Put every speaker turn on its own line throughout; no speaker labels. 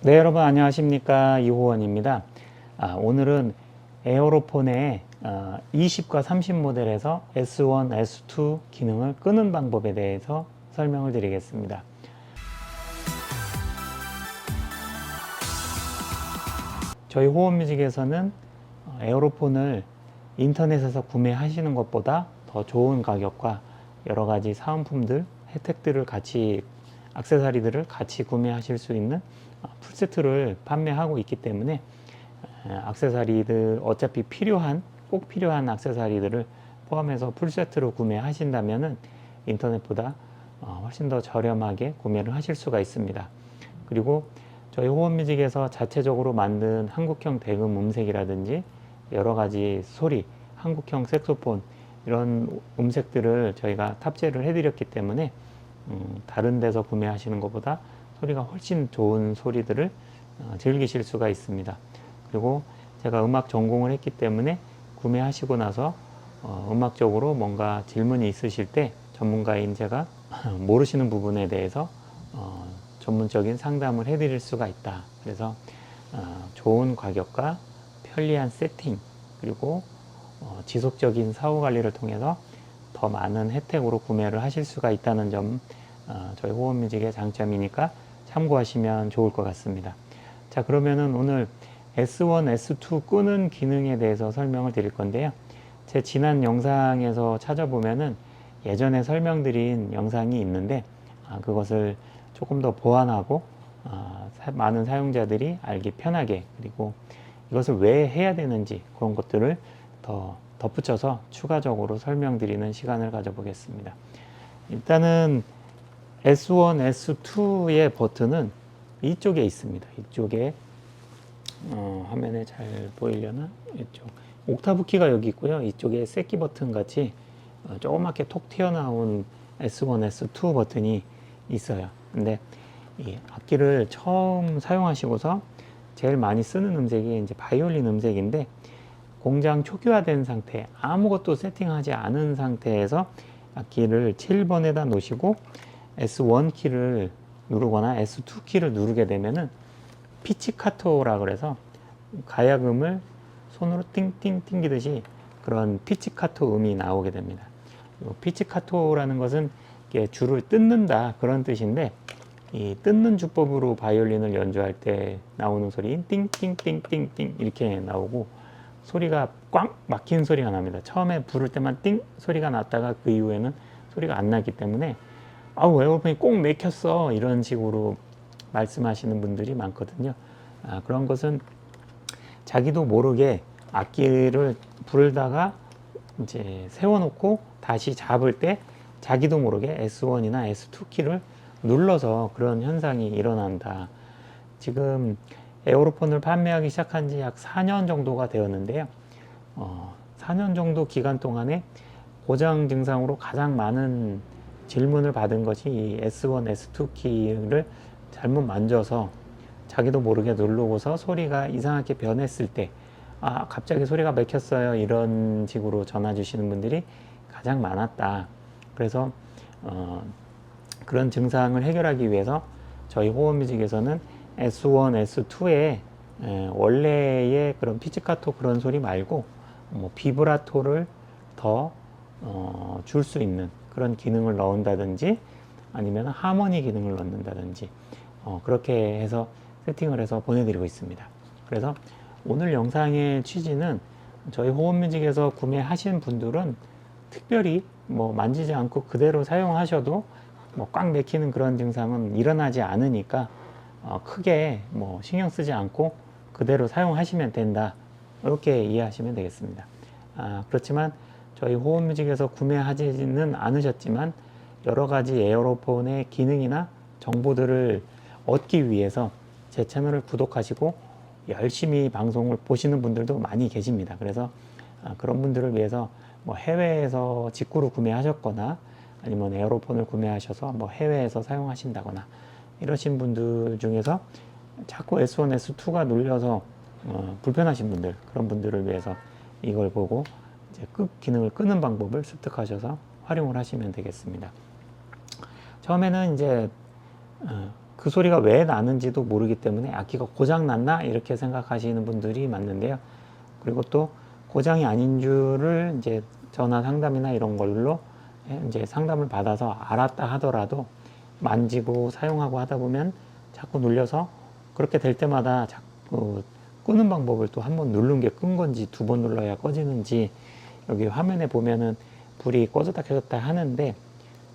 네, 여러분 안녕하십니까. 이호원입니다. 오늘은 에어로폰의 20과 30 모델에서 S1, S2 기능을 끄는 방법에 대해서 설명을 드리겠습니다. 저희 호원뮤직에서는 에어로폰을 인터넷에서 구매하시는 것보다 더 좋은 가격과 여러 가지 사은품들, 혜택들을 같이, 액세서리들을 같이 구매하실 수 있는 풀세트를 판매하고 있기 때문에 액세서리들 어차피 꼭 필요한 액세서리들을 포함해서 풀세트로 구매하신다면은 인터넷보다 훨씬 더 저렴하게 구매를 하실 수가 있습니다. 그리고 저희 호원뮤직에서 자체적으로 만든 한국형 대금 음색이라든지 여러 가지 소리, 한국형 색소폰 이런 음색들을 저희가 탑재를 해드렸기 때문에 다른 데서 구매하시는 것보다 소리가 훨씬 좋은 소리들을 즐기실 수가 있습니다. 그리고 제가 음악 전공을 했기 때문에 구매하시고 나서 음악적으로 뭔가 질문이 있으실 때 전문가인 제가 모르시는 부분에 대해서 전문적인 상담을 해드릴 수가 있다. 그래서 좋은 가격과 편리한 세팅 그리고 지속적인 사후 관리를 통해서 더 많은 혜택으로 구매를 하실 수가 있다는 점 저희 호원뮤직의 장점이니까 참고하시면 좋을 것 같습니다. 자, 그러면은 오늘 S1, S2 끄는 기능에 대해서 설명을 드릴 건데요. 제 지난 영상에서 찾아보면은 예전에 설명드린 영상이 있는데 그것을 조금 더 보완하고 많은 사용자들이 알기 편하게 그리고 이것을 왜 해야 되는지 그런 것들을 더 덧붙여서 추가적으로 설명드리는 시간을 가져보겠습니다. 일단은 S1, S2의 버튼은 이쪽에 있습니다. 이쪽에 화면에 잘 보이려나? 이쪽 옥타브 키가 여기 있고요. 이쪽에 새끼 버튼 같이 조그맣게 톡 튀어나온 S1, S2 버튼이 있어요. 근데 이 악기를 처음 사용하시고서 제일 많이 쓰는 음색이 이제 바이올린 음색인데 공장 초기화된 상태, 아무것도 세팅하지 않은 상태에서 악기를 7번에다 놓으시고 S1 키를 누르거나 S2 키를 누르게 되면은 피치카토라 그래서 가야금을 손으로 띵띵 튕기듯이 그런 피치카토 음이 나오게 됩니다. 피치카토라는 것은 줄을 뜯는다 그런 뜻인데 이 뜯는 주법으로 바이올린을 연주할 때 나오는 소리 띵띵띵띵띵 이렇게 나오고 소리가 꽉 막힌 소리가 납니다. 처음에 부를 때만 띵 소리가 났다가 그 이후에는 소리가 안 나기 때문에 아우 에어로폰이 꼭 막혔어 이런 식으로 말씀하시는 분들이 많거든요. 그런 것은 자기도 모르게 악기를 부르다가 이제 세워놓고 다시 잡을 때 자기도 모르게 S1이나 S2 키를 눌러서 그런 현상이 일어난다. 지금 에어로폰을 판매하기 시작한 지 약 4년 정도가 되었는데요. 4년 정도 기간 동안에 고장 증상으로 가장 많은 질문을 받은 것이 이 S1, S2 키를 잘못 만져서 자기도 모르게 누르고서 소리가 이상하게 변했을 때 갑자기 소리가 막혔어요 이런 식으로 전화 주시는 분들이 가장 많았다. 그래서 그런 증상을 해결하기 위해서 저희 호원뮤직에서는 S1, S2에 원래의 그런 피치카토 그런 소리 말고 비브라토를 더 줄 수 있는 그런 기능을 넣는다든지 아니면 하모니 기능을 넣는다든지 그렇게 해서 세팅을 해서 보내드리고 있습니다. 그래서 오늘 영상의 취지는 저희 호원뮤직에서 구매하신 분들은 특별히 만지지 않고 그대로 사용하셔도 꽉 막히는 그런 증상은 일어나지 않으니까 크게 신경 쓰지 않고 그대로 사용하시면 된다 이렇게 이해하시면 되겠습니다. 그렇지만 저희 호원뮤직에서 구매하지는 않으셨지만 여러 가지 에어로폰의 기능이나 정보들을 얻기 위해서 제 채널을 구독하시고 열심히 방송을 보시는 분들도 많이 계십니다. 그래서 그런 분들을 위해서 해외에서 직구로 구매하셨거나 아니면 에어로폰을 구매하셔서 해외에서 사용하신다거나 이러신 분들 중에서 자꾸 S1, S2가 눌려서 불편하신 분들 그런 분들을 위해서 이걸 보고 이제 기능을 끄는 방법을 습득하셔서 활용을 하시면 되겠습니다. 처음에는 이제 그 소리가 왜 나는지도 모르기 때문에 악기가 고장 났나 이렇게 생각하시는 분들이 많는데요. 그리고 또 고장이 아닌 줄을 이제 전화 상담이나 이런 걸로 이제 상담을 받아서 알았다 하더라도 만지고 사용하고 하다 보면 자꾸 눌려서 그렇게 될 때마다 자꾸 끄는 방법을 또 한 번 누른 게 끈 건지 두 번 눌러야 꺼지는지 여기 화면에 보면은 불이 꺼졌다 켜졌다 하는데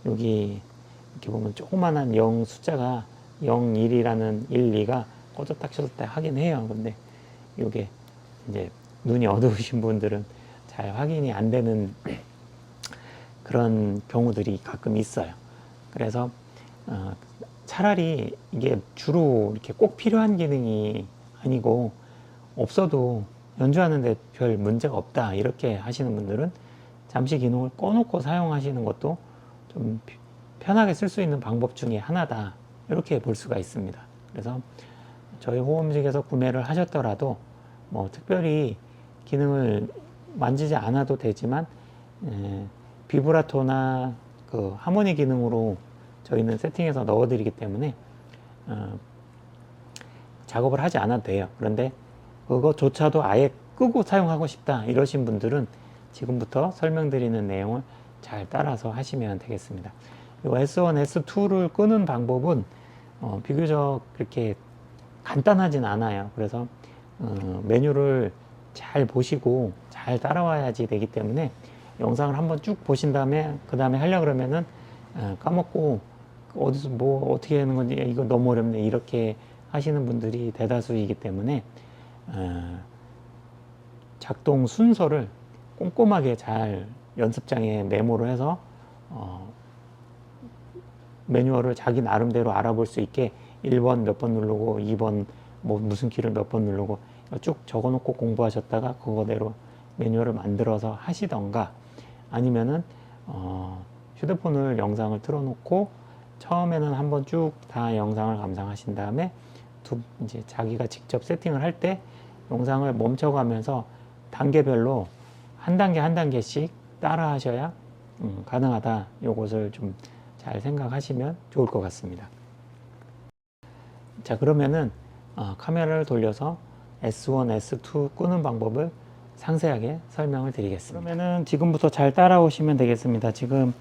여기 이렇게 보면 조그만한 0 숫자가 0, 1이라는 1, 2가 꺼졌다 켜졌다 하긴 해요. 근데 이게 이제 눈이 어두우신 분들은 잘 확인이 안 되는 그런 경우들이 가끔 있어요. 그래서 차라리 이게 주로 이렇게 꼭 필요한 기능이 아니고 없어도 연주하는데 별 문제가 없다 이렇게 하시는 분들은 잠시 기능을 꺼놓고 사용하시는 것도 좀 편하게 쓸 수 있는 방법 중에 하나다 이렇게 볼 수가 있습니다. 그래서 저희 호음직에서 구매를 하셨더라도 뭐 특별히 기능을 만지지 않아도 되지만 비브라토나 그 하모니 기능으로 저희는 세팅해서 넣어드리기 때문에 작업을 하지 않아도 돼요. 그런데 그거조차도 아예 끄고 사용하고 싶다 이러신 분들은 지금부터 설명드리는 내용을 잘 따라서 하시면 되겠습니다. 이 S1, S2를 끄는 방법은 비교적 그렇게 간단하진 않아요. 그래서 메뉴를 잘 보시고 잘 따라와야지 되기 때문에 영상을 한번 쭉 보신 다음에 그 다음에 하려고 그러면은 까먹고 어디서 뭐 어떻게 하는 건지 이거 너무 어렵네 이렇게 하시는 분들이 대다수이기 때문에 작동 순서를 꼼꼼하게 잘 연습장에 메모를 해서 매뉴얼을 자기 나름대로 알아볼 수 있게 1번 몇 번 누르고 2번 뭐 무슨 키를 몇 번 누르고 쭉 적어놓고 공부하셨다가 그거대로 매뉴얼을 만들어서 하시던가 아니면은 휴대폰을 영상을 틀어놓고 처음에는 한번 쭉 다 영상을 감상하신 다음에 이제 자기가 직접 세팅을 할 때 영상을 멈춰가면서 단계별로 한 단계 한 단계씩 따라 하셔야 가능하다. 요것을 좀 잘 생각하시면 좋을 것 같습니다. 자, 그러면은 카메라를 돌려서 S1, S2 끄는 방법을 상세하게 설명을 드리겠습니다. 그러면은 지금부터 잘 따라오시면 되겠습니다. 지금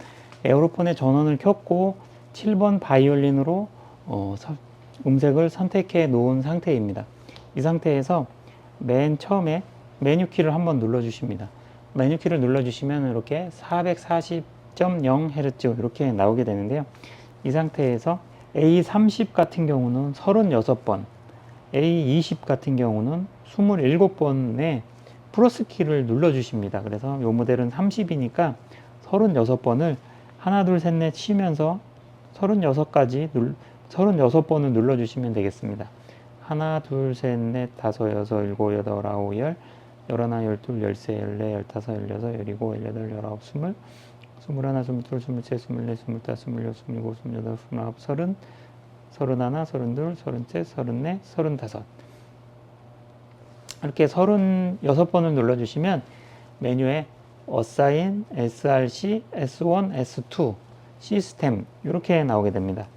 에어로폰의 전원을 켰고 7번 바이올린으로 음색을 선택해 놓은 상태입니다. 이 상태에서 맨 처음에 메뉴 키를 한번 눌러 주십니다. 메뉴 키를 눌러 주시면 이렇게 440.0Hz 이렇게 나오게 되는데요. 이 상태에서 A30 같은 경우는 36번, A20 같은 경우는 27번의 플러스 키를 눌러 주십니다. 그래서 이 모델은 30이니까 36번을 하나 둘 셋 넷 치면서 36번을 눌러 주시면 되겠습니다. 하나 둘 셋 넷 다섯 여섯 일곱 여덟 아홉 열 열하나 열둘 열세 열네 열다섯 열여섯 열일곱 열여덟 열아홉 스물 스물하나 스물둘 스물셋 스물넷 스물다섯 스물여섯 스물일곱 스물여덟 스물아홉 서른 서른하나 서른둘 서른셋 서른넷 서른다섯 이렇게 36번을 눌러주시면 메뉴에 Assign, SRC, S1, S2 시스템 이렇게 나오게 됩니다.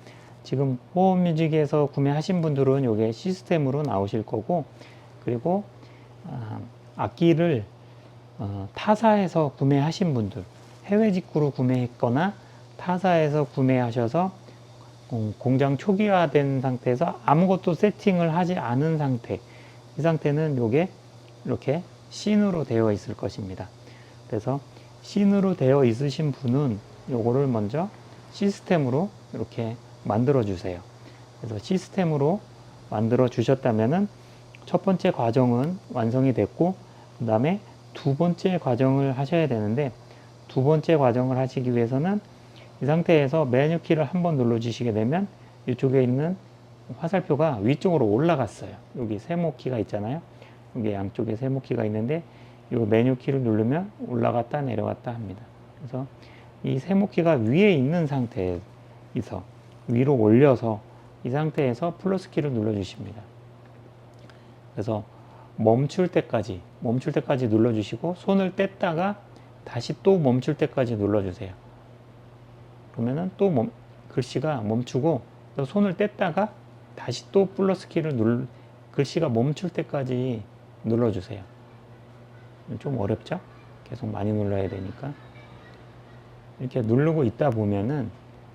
지금 호흡뮤직에서 구매하신 분들은 이게 시스템으로 나오실 거고 그리고 악기를 타사에서 구매하신 분들 해외 직구로 구매했거나 타사에서 구매하셔서 공장 초기화된 상태에서 아무것도 세팅을 하지 않은 상태 이 상태는 요게 이렇게 씬으로 되어 있을 것입니다. 그래서 씬으로 되어 있으신 분은 요거를 먼저 시스템으로 이렇게 만들어 주세요. 그래서 시스템으로 만들어 주셨다면은 첫 번째 과정은 완성이 됐고 그 다음에 두 번째 과정을 하셔야 되는데 두 번째 과정을 하시기 위해서는 이 상태에서 메뉴 키를 한번 눌러 주시게 되면 이쪽에 있는 화살표가 위쪽으로 올라갔어요. 여기 세모키가 있잖아요. 여기 양쪽에 세모키가 있는데 이 메뉴 키를 누르면 올라갔다 내려갔다 합니다. 그래서 이 세모키가 위에 있는 상태에서 위로 올려서 이 상태에서 플러스 키를 눌러 주십니다. 그래서 멈출 때까지 눌러 주시고 손을 뗐다가 다시 또 멈출 때까지 눌러 주세요. 그러면은 또 글씨가 멈추고 또 손을 뗐다가 다시 또 플러스 키를 글씨가 멈출 때까지 눌러주세요. 좀 어렵죠? 계속 많이 눌러야 되니까. 이렇게 누르고 있다 보면은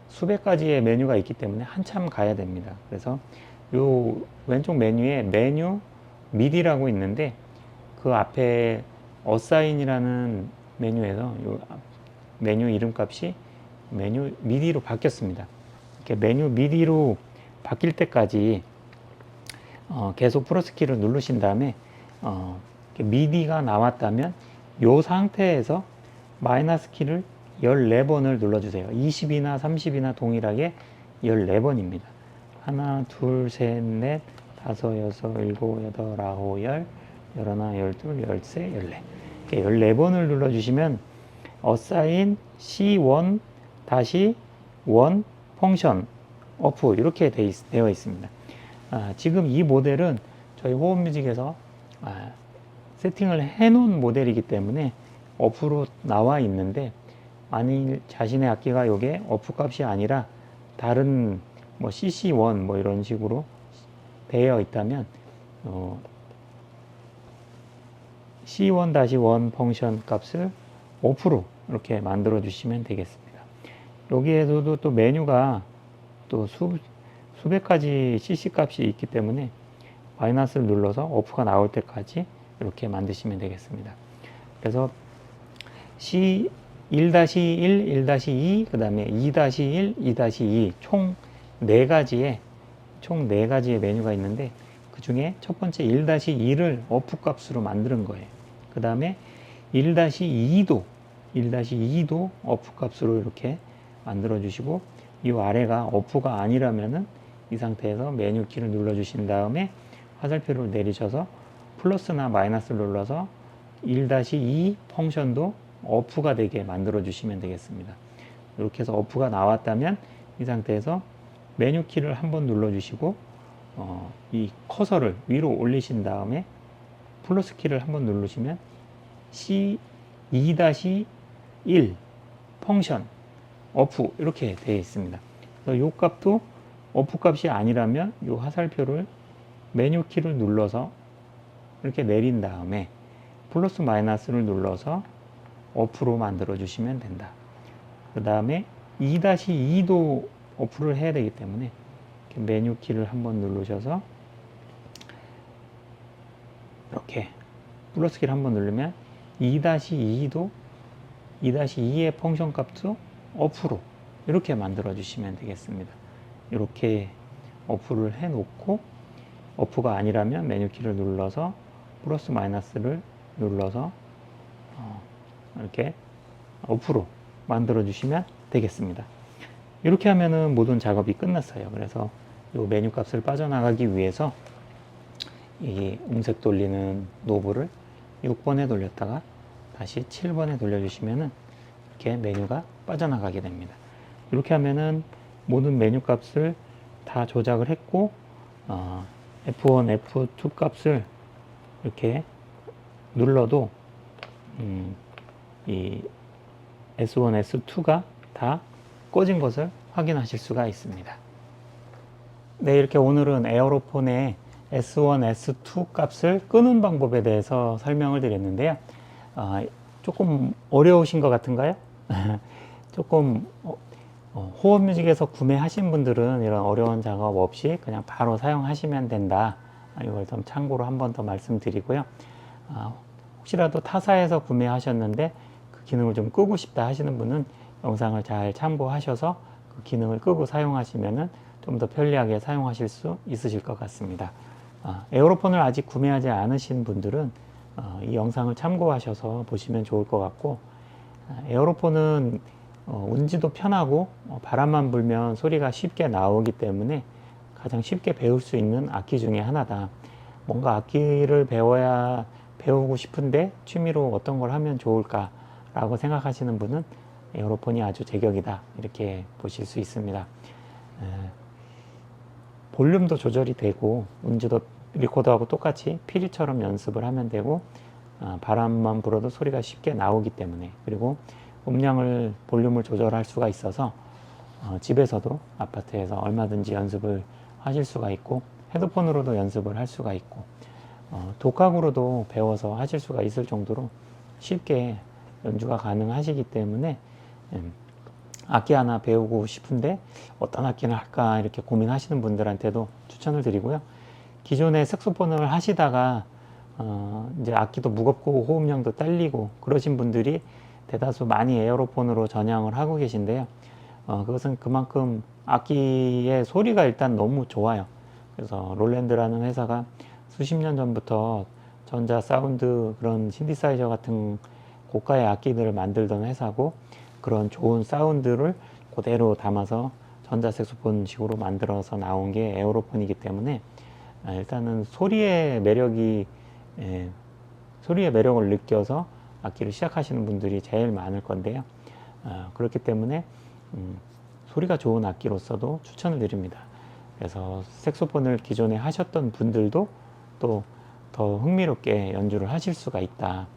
수백 가지의 메뉴가 있기 때문에 한참 가야 됩니다. 그래서 요 왼쪽 메뉴에 메뉴 미디라고 있는데 그 앞에 어사인이라는 메뉴에서 요 메뉴 이름값이 메뉴 미디로 바뀌었습니다. 이렇게 메뉴 미디로 바뀔 때까지 계속 플러스 키를 누르신 다음에 미디가 나왔다면 이 상태에서 마이너스 키를 14번을 눌러주세요. 20이나 30이나 동일하게 14번입니다. 하나, 둘, 셋, 넷, 다섯, 여섯, 일곱, 여덟, 아홉, 열, 열하나, 열둘, 열세, 열네. 이렇게 14번을 눌러주시면 assign C1 다시 1 펑션 어프 이렇게 되어 있습니다. 지금 이 모델은 저희 호흡뮤직에서 세팅을 해 놓은 모델이기 때문에 어프로 나와 있는데 만일 자신의 악기가 이게 어프 값이 아니라 다른 뭐 CC1 뭐 이런 식으로 되어 있다면 C1-1 펑션 값을 어프로 이렇게 만들어 주시면 되겠습니다. 여기에서도 또 메뉴가 또 수백 가지 CC 값이 있기 때문에 마이너스를 눌러서 어프가 나올 때까지 이렇게 만드시면 되겠습니다. 그래서 C 1-1, 1-2, 그 다음에 2-1, 2-2 총 4가지의 메뉴가 있는데 그 중에 첫 번째 1-2를 어프 값으로 만드는 거예요. 그 다음에 1-2도 어프 값으로 이렇게 만들어 주시고 이 아래가 어프가 아니라면은 이 상태에서 메뉴 키를 눌러 주신 다음에 화살표를 내리셔서 플러스나 마이너스를 눌러서 1-2 펑션도 어프가 되게 만들어 주시면 되겠습니다. 이렇게 해서 어프가 나왔다면 이 상태에서 메뉴 키를 한번 눌러 주시고 이 커서를 위로 올리신 다음에 플러스 키를 한번 누르시면 C2-1 펑션 어프 이렇게 되어 있습니다. 그래서 이 값도 어프 값이 아니라면 이 화살표를 메뉴 키를 눌러서 이렇게 내린 다음에 플러스 마이너스를 눌러서 어프로 만들어 주시면 된다. 그 다음에 2-2도 어프를 해야 되기 때문에 메뉴 키를 한번 누르셔서 이렇게 플러스 키를 한번 누르면 2-2도 2-2의 펑션 값도 어프로 이렇게 만들어 주시면 되겠습니다. 이렇게 어프를 해 놓고 어프가 아니라면 메뉴 키를 눌러서 플러스 마이너스를 눌러서 이렇게 어프로 만들어 주시면 되겠습니다. 이렇게 하면은 모든 작업이 끝났어요. 그래서 이 메뉴 값을 빠져나가기 위해서 이 음색 돌리는 노브를 6번에 돌렸다가 다시 7번에 돌려주시면은 이렇게 메뉴가 빠져나가게 됩니다. 이렇게 하면은 모든 메뉴 값을 다 조작을 했고 F1, F2 값을 이렇게 눌러도 이 S1, S2가 다 꺼진 것을 확인하실 수가 있습니다. 네, 이렇게 오늘은 에어로폰의 S1, S2 값을 끄는 방법에 대해서 설명을 드렸는데요. 조금 어려우신 것 같은가요? 조금 호흡뮤직에서 구매하신 분들은 이런 어려운 작업 없이 그냥 바로 사용하시면 된다. 이걸 좀 참고로 한 번 더 말씀드리고요. 혹시라도 타사에서 구매하셨는데 그 기능을 좀 끄고 싶다 하시는 분은 영상을 잘 참고하셔서 그 기능을 끄고 사용하시면은 좀 더 편리하게 사용하실 수 있으실 것 같습니다. 에어로폰을 아직 구매하지 않으신 분들은 이 영상을 참고하셔서 보시면 좋을 것 같고, 에어로폰은 운지도 편하고 바람만 불면 소리가 쉽게 나오기 때문에 가장 쉽게 배울 수 있는 악기 중에 하나다. 뭔가 악기를 배우고 싶은데 취미로 어떤 걸 하면 좋을까 라고 생각하시는 분은 에어로폰이 아주 제격이다, 이렇게 보실 수 있습니다. 볼륨도 조절이 되고 운지도 리코더하고 똑같이 피리처럼 연습을 하면 되고, 바람만 불어도 소리가 쉽게 나오기 때문에, 그리고 볼륨을 조절할 수가 있어서 집에서도 아파트에서 얼마든지 연습을 하실 수가 있고, 헤드폰으로도 연습을 할 수가 있고, 독학으로도 배워서 하실 수가 있을 정도로 쉽게 연주가 가능하시기 때문에 악기 하나 배우고 싶은데 어떤 악기를 할까 이렇게 고민하시는 분들한테도 추천을 드리고요. 기존에 색소폰을 하시다가 이제 악기도 무겁고 호흡량도 딸리고 그러신 분들이 대다수 많이 에어로폰으로 전향을 하고 계신데요. 그것은 그만큼 악기의 소리가 일단 너무 좋아요. 그래서 롤랜드라는 회사가 수십 년 전부터 전자 사운드 그런 신디사이저 같은 고가의 악기들을 만들던 회사고, 그런 좋은 사운드를 그대로 담아서 전자 색소폰 식으로 만들어서 나온 게 에어로폰이기 때문에 일단은 소리의 매력을 느껴서 악기를 시작하시는 분들이 제일 많을 건데요. 그렇기 때문에 소리가 좋은 악기로서도 추천을 드립니다. 그래서 색소폰을 기존에 하셨던 분들도 또 더 흥미롭게 연주를 하실 수가 있다.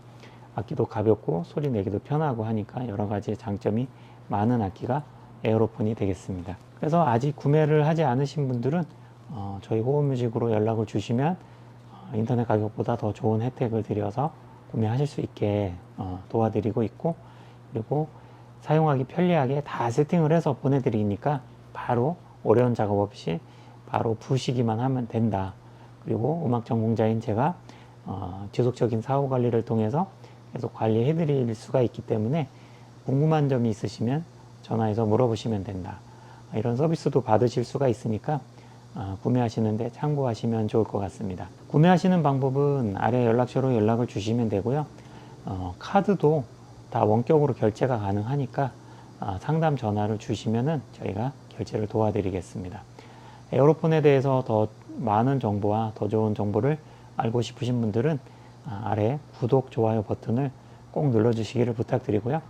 악기도 가볍고 소리 내기도 편하고 하니까 여러 가지 장점이 많은 악기가 에어로폰이 되겠습니다. 그래서 아직 구매를 하지 않으신 분들은 저희 호흡뮤직으로 연락을 주시면 인터넷 가격보다 더 좋은 혜택을 드려서 구매하실 수 있게 도와드리고 있고, 그리고 사용하기 편리하게 다 세팅을 해서 보내드리니까 바로 어려운 작업 없이 바로 부시기만 하면 된다. 그리고 음악 전공자인 제가 지속적인 사후 관리를 통해서 계속 관리해 드릴 수가 있기 때문에 궁금한 점이 있으시면 전화해서 물어보시면 된다. 이런 서비스도 받으실 수가 있으니까 구매하시는데 참고하시면 좋을 것 같습니다. 구매하시는 방법은 아래 연락처로 연락을 주시면 되고요. 카드도 다 원격으로 결제가 가능하니까 상담 전화를 주시면은 저희가 결제를 도와드리겠습니다. 에어로폰에 대해서 더 많은 정보와 더 좋은 정보를 알고 싶으신 분들은 아래 구독, 좋아요 버튼을 꼭 눌러주시기를 부탁드리고요.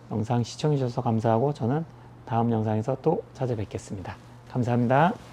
영상 시청해 주셔서 감사하고 저는 다음 영상에서 또 찾아뵙겠습니다. 감사합니다.